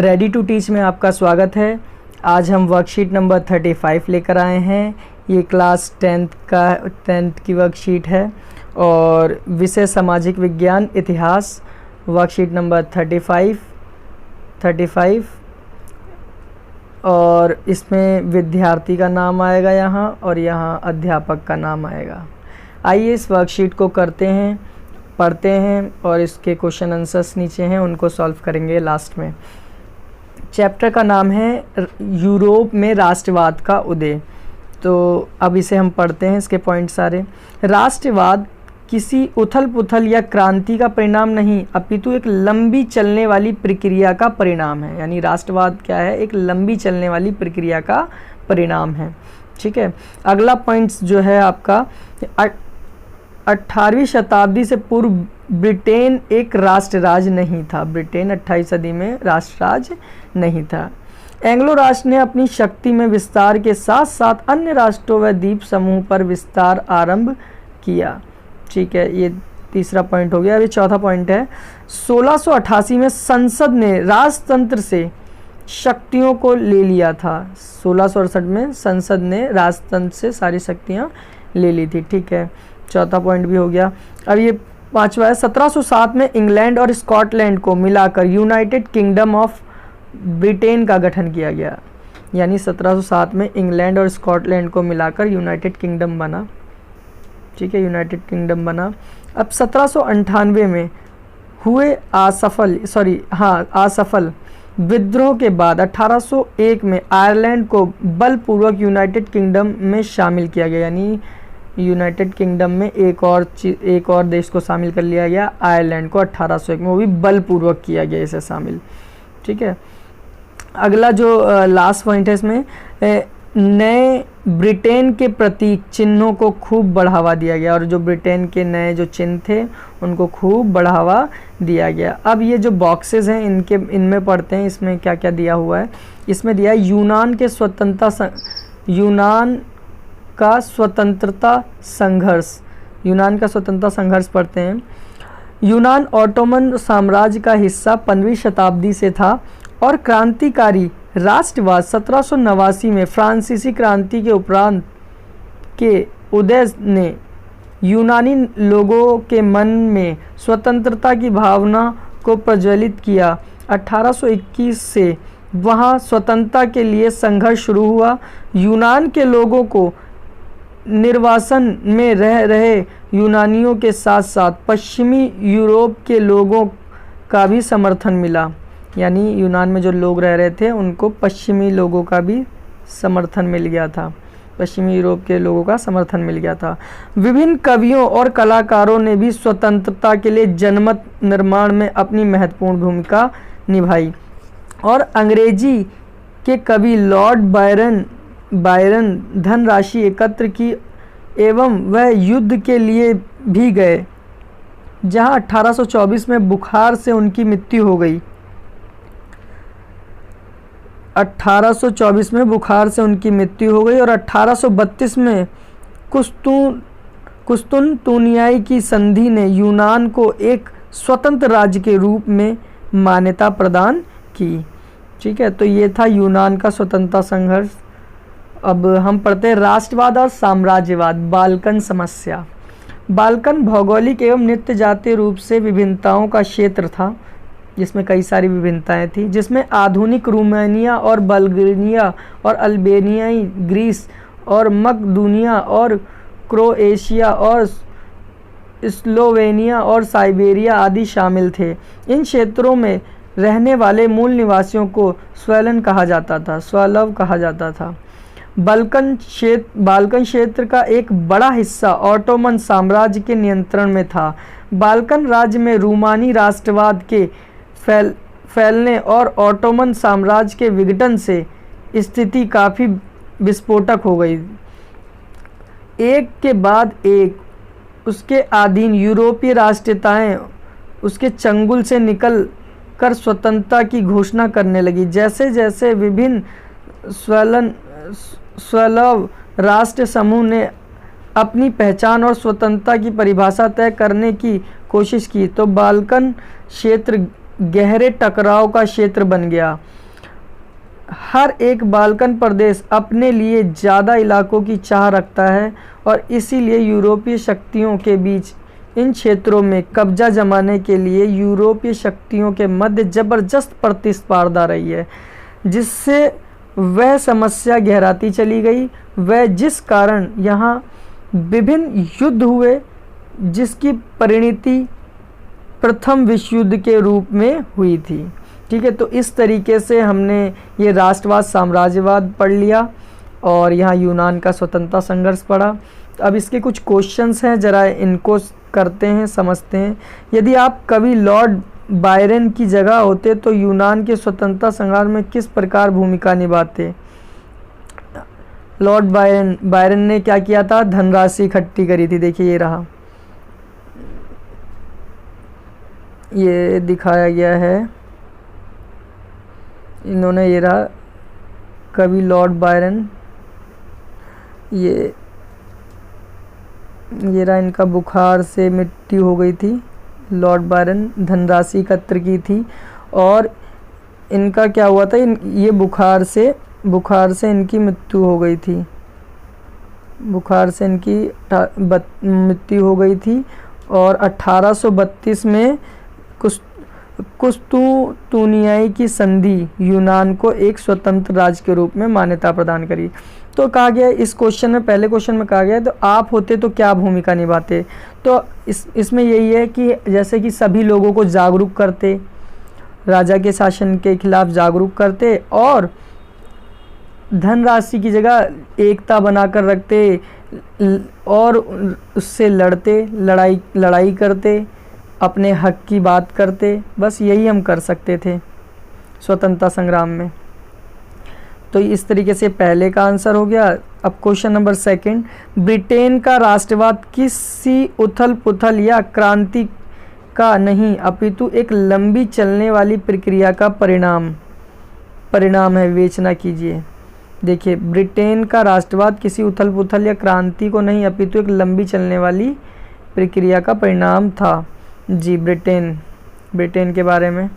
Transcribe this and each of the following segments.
Ready to teach में आपका स्वागत है। आज हम वर्कशीट नंबर 35 लेकर आए हैं। ये क्लास 10th की वर्कशीट है और विषय सामाजिक विज्ञान इतिहास, वर्कशीट नंबर 35 और इसमें विद्यार्थी का नाम आएगा यहाँ और यहाँ अध्यापक का नाम आएगा। आइए इस वर्कशीट को पढ़ते हैं और इसके क्वेश्चन आंसर्स नीचे हैं, उनको सॉल्व करेंगे लास्ट में। चैप्टर का नाम है यूरोप में राष्ट्रवाद का उदय। तो अब इसे हम पढ़ते हैं, इसके पॉइंट सारे। राष्ट्रवाद किसी उथल पुथल या क्रांति का परिणाम नहीं, अपितु एक लंबी चलने वाली प्रक्रिया का परिणाम है। यानी राष्ट्रवाद क्या है? एक लंबी चलने वाली प्रक्रिया का परिणाम है। ठीक है, अगला पॉइंट जो है आपका 18वीं शताब्दी से पूर्व ब्रिटेन एक राष्ट्र राज्य नहीं था। ब्रिटेन 28वीं सदी में राष्ट्र राज्य नहीं था। एंग्लो राष्ट्र ने अपनी शक्ति में विस्तार के साथ साथ अन्य राष्ट्रों व द्वीप समूह पर विस्तार आरंभ किया। ठीक है, ये तीसरा पॉइंट हो गया। अभी चौथा पॉइंट है 1688 में संसद ने राजतंत्र से शक्तियों को ले लिया था। 1668 में संसद ने राजतंत्र से सारी शक्तियाँ ले ली थी। ठीक है, चौथा पॉइंट भी हो गया। अब ये पांचवा है 1707 में इंग्लैंड और स्कॉटलैंड को मिलाकर यूनाइटेड किंगडम ऑफ ब्रिटेन का गठन किया गया। यानी 1707 में इंग्लैंड और स्कॉटलैंड को मिलाकर यूनाइटेड किंगडम बना। ठीक है, यूनाइटेड किंगडम बना। अब 1798 में हुए असफल विद्रोह के बाद 1801 में आयरलैंड को बलपूर्वक यूनाइटेड किंगडम में शामिल किया गया। यानी यूनाइटेड किंगडम में एक और देश को शामिल कर लिया गया, आयरलैंड को 1801 में, वो भी बलपूर्वक किया गया इसे शामिल। ठीक है, अगला जो लास्ट पॉइंट है इसमें नए ब्रिटेन के प्रतीक चिन्हों को खूब बढ़ावा दिया गया और जो ब्रिटेन के नए जो चिन्ह थे उनको खूब बढ़ावा दिया गया। अब ये जो बॉक्सेस हैं इनमें पढ़ते हैं, इसमें क्या क्या दिया हुआ है। इसमें दिया है यूनान का स्वतंत्रता संघर्ष पढ़ते हैं। यूनान ऑटोमन साम्राज्य का हिस्सा 15वीं शताब्दी से था और क्रांतिकारी राष्ट्रवाद 1789 में फ्रांसीसी क्रांति के उपरांत के उदय ने यूनानी लोगों के मन में स्वतंत्रता की भावना को प्रज्वलित किया। 1821 से वहाँ स्वतंत्रता के लिए संघर्ष शुरू हुआ। यूनान के लोगों को निर्वासन में रह रहे यूनानियों के साथ साथ पश्चिमी यूरोप के लोगों का भी समर्थन मिला। यानी यूनान में जो लोग रह रहे थे उनको पश्चिमी लोगों का भी समर्थन मिल गया था, पश्चिमी यूरोप के लोगों का समर्थन मिल गया था। विभिन्न कवियों और कलाकारों ने भी स्वतंत्रता के लिए जनमत निर्माण में अपनी महत्वपूर्ण भूमिका निभाई और अंग्रेजी के कवि लॉर्ड बायरन धनराशि एकत्र की एवं वह युद्ध के लिए भी गए, जहां 1824 में बुखार से उनकी मृत्यु हो गई। 1824 में बुखार से उनकी मृत्यु हो गई और 1832 में कुस्तुनतुनियाई की संधि ने यूनान को एक स्वतंत्र राज्य के रूप में मान्यता प्रदान की। ठीक है, तो ये था यूनान का स्वतंत्रता संघर्ष। अब हम पढ़ते हैं राष्ट्रवाद और साम्राज्यवाद। बाल्कन समस्या। बाल्कन भौगोलिक एवं नित्य जातीय रूप से विभिन्नताओं का क्षेत्र था, जिसमें कई सारी विभिन्नताएं थी, जिसमें आधुनिक रोमानिया और बल्गेरिया और अल्बेनियाई ग्रीस और मकदूनिया और क्रोएशिया और स्लोवेनिया और साइबेरिया आदि शामिल थे। इन क्षेत्रों में रहने वाले मूल निवासियों को स्वेलव कहा जाता था। बाल्कन क्षेत्र का एक बड़ा हिस्सा ऑटोमन साम्राज्य के नियंत्रण में था। बाल्कन राज्य में रूमानी राष्ट्रवाद के फैलने और ऑटोमन साम्राज्य के विघटन से स्थिति काफ़ी विस्फोटक हो गई। एक के बाद एक उसके अधीन यूरोपीय राष्ट्रीयताएं उसके चंगुल से निकल कर स्वतंत्रता की घोषणा करने लगी। जैसे जैसे विभिन्न स्वेलव राष्ट्र समूह ने अपनी पहचान और स्वतंत्रता की परिभाषा तय करने की कोशिश की तो बाल्कन क्षेत्र गहरे टकराव का क्षेत्र बन गया। हर एक बाल्कन प्रदेश अपने लिए ज़्यादा इलाकों की चाह रखता है और इसीलिए यूरोपीय शक्तियों के बीच इन क्षेत्रों में कब्जा जमाने के लिए यूरोपीय शक्तियों के मध्य जबरदस्त प्रतिस्पर्धा रही है, जिससे वह समस्या गहराती चली गई। वह जिस कारण यहाँ विभिन्न युद्ध हुए, जिसकी परिणति प्रथम विश्व युद्ध के रूप में हुई थी। ठीक है, तो इस तरीके से हमने ये राष्ट्रवाद साम्राज्यवाद पढ़ लिया और यहाँ यूनान का स्वतंत्रता संघर्ष पढ़ा। अब इसके कुछ क्वेश्चंस हैं, ज़रा इनको करते हैं, समझते हैं। यदि आप कभी लॉर्ड बायरन की जगह होते तो यूनान के स्वतंत्रता संग्राम में किस प्रकार भूमिका निभाते? लॉर्ड बायरन ने क्या किया था? धनराशि इकट्ठी करी थी। देखिए ये रहा, ये दिखाया गया है, इन्होंने, ये रहा कवि लॉर्ड बायरन, ये रहा, इनका बुखार से मृत्यु हो गई थी। लॉर्ड बायरन धनराशि एकत्र की थी और इनका क्या हुआ था, ये बुखार से इनकी मृत्यु हो गई थी। बुखार से इनकी मृत्यु हो गई थी और 1832 में कुस्तुतुनियाई की संधि यूनान को एक स्वतंत्र राज्य के रूप में मान्यता प्रदान करी। तो कहा गया इस क्वेश्चन में, पहले क्वेश्चन में कहा गया तो आप होते तो क्या भूमिका निभाते? तो इसमें यही है कि जैसे कि सभी लोगों को जागरूक करते, राजा के शासन के खिलाफ जागरूक करते और धनराशि की जगह एकता बनाकर रखते और उससे लड़ाई करते, अपने हक की बात करते। बस यही हम कर सकते थे स्वतंत्रता संग्राम में। तो इस तरीके से पहले का आंसर हो गया। अब क्वेश्चन नंबर सेकंड, ब्रिटेन का राष्ट्रवाद किसी उथल पुथल या क्रांति का नहीं अपितु एक लंबी चलने वाली प्रक्रिया का परिणाम है, विवेचना कीजिए। देखिए, ब्रिटेन का राष्ट्रवाद किसी उथल पुथल या क्रांति को नहीं अपितु एक लंबी चलने वाली प्रक्रिया का परिणाम था। जी, ब्रिटेन के बारे में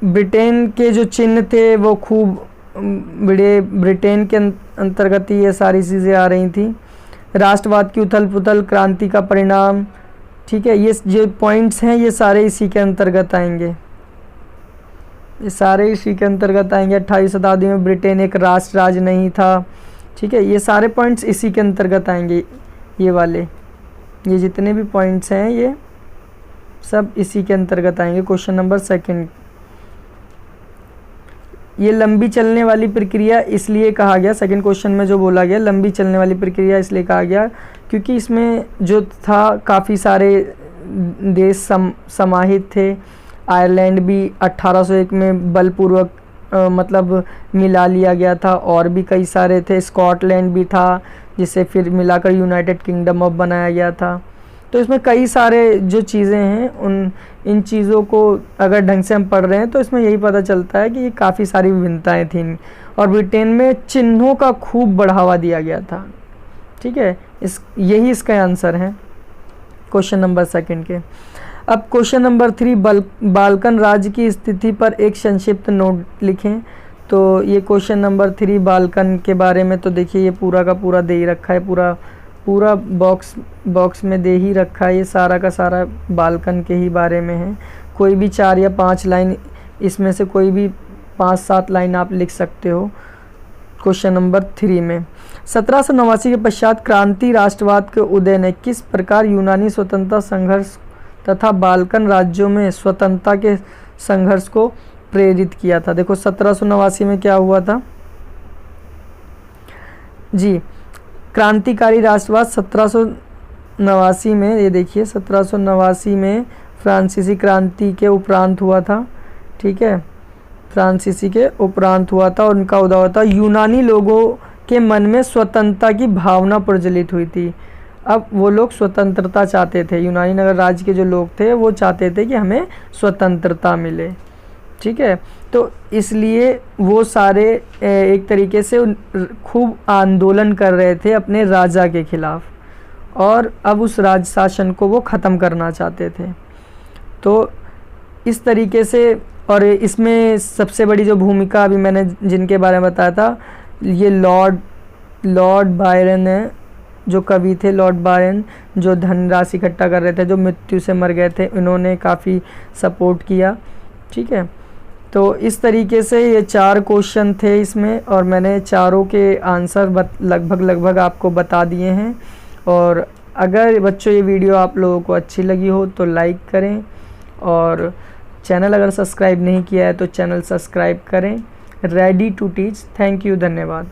ब्रिटेन के जो चिन्ह थे वो खूब बड़े, ब्रिटेन के अंतर्गत ही ये सारी चीज़ें आ रही थी। राष्ट्रवाद की उथल पुथल, क्रांति का परिणाम, ठीक है, ये जो पॉइंट्स हैं ये सारे इसी के अंतर्गत आएंगे, ये सारे इसी के अंतर्गत आएंगे। 28वीं शताब्दी में ब्रिटेन एक राष्ट्र राज्य नहीं था। ठीक है, ये सारे पॉइंट्स इसी के अंतर्गत आएंगे, ये वाले, ये जितने भी पॉइंट्स हैं ये सब इसी के अंतर्गत आएंगे। क्वेश्चन नंबर सेकंड, ये लंबी चलने वाली प्रक्रिया इसलिए कहा गया, सेकंड क्वेश्चन में जो बोला गया लंबी चलने वाली प्रक्रिया इसलिए कहा गया क्योंकि इसमें जो था काफ़ी सारे देश समाहित थे। आयरलैंड भी 1801 में बलपूर्वक मतलब मिला लिया गया था, और भी कई सारे थे। स्कॉटलैंड भी था जिसे फिर मिलाकर यूनाइटेड किंगडम ऑफ बनाया गया था। तो इसमें कई सारे जो चीज़ें हैं इन चीज़ों को अगर ढंग से हम पढ़ रहे हैं तो इसमें यही पता चलता है कि ये काफ़ी सारी विभिन्नताएं थीं और ब्रिटेन में चिन्हों का खूब बढ़ावा दिया गया था। ठीक है, यही इसका आंसर है क्वेश्चन नंबर सेकंड के। अब क्वेश्चन नंबर 3, बाल्कन राज्य की स्थिति पर एक संक्षिप्त नोट लिखें। तो ये क्वेश्चन नंबर 3 बाल्कन के बारे में, तो देखिए ये पूरा का पूरा दे ही रखा है, पूरा बॉक्स में दे ही रखा है। ये सारा का सारा बाल्कन के ही बारे में है। कोई भी 4 या 5 लाइन, इसमें से कोई भी 5-7 लाइन आप लिख सकते हो क्वेश्चन नंबर 3 में। 1789 के पश्चात क्रांति राष्ट्रवाद के उदय ने किस प्रकार यूनानी स्वतंत्रता संघर्ष तथा बाल्कन राज्यों में स्वतंत्रता के संघर्ष को प्रेरित किया था? देखो 1789 में क्या हुआ था जी, क्रांतिकारी राष्ट्रवाद 1789 में, ये देखिए 1789 में फ्रांसीसी क्रांति के उपरांत हुआ था। ठीक है, फ्रांसीसी के उपरांत हुआ था और उनका उदय हुआ था। यूनानी लोगों के मन में स्वतंत्रता की भावना प्रज्वलित हुई थी। अब वो लोग स्वतंत्रता चाहते थे, यूनानी नगर राज्य के जो लोग थे वो चाहते थे कि हमें स्वतंत्रता मिले। ठीक है। तो इसलिए वो सारे एक तरीके से खूब आंदोलन कर रहे थे अपने राजा के खिलाफ, और अब उस राज शासन को वो ख़त्म करना चाहते थे। तो इस तरीके से, और इसमें सबसे बड़ी जो भूमिका अभी मैंने जिनके बारे में बताया था, ये लॉर्ड बायरन है, जो कवि थे लॉर्ड बायरन, जो धनराशि इकट्ठा कर रहे थे, जो मृत्यु से मर गए थे, इन्होंने काफ़ी सपोर्ट किया। ठीक है, तो इस तरीके से ये 4 क्वेश्चन थे इसमें, और मैंने चारों के आंसर लगभग आपको बता दिए हैं। और अगर बच्चों ये वीडियो आप लोगों को अच्छी लगी हो तो लाइक करें, और चैनल अगर सब्सक्राइब नहीं किया है तो चैनल सब्सक्राइब करें। Ready to teach. Thank you, धन्यवाद।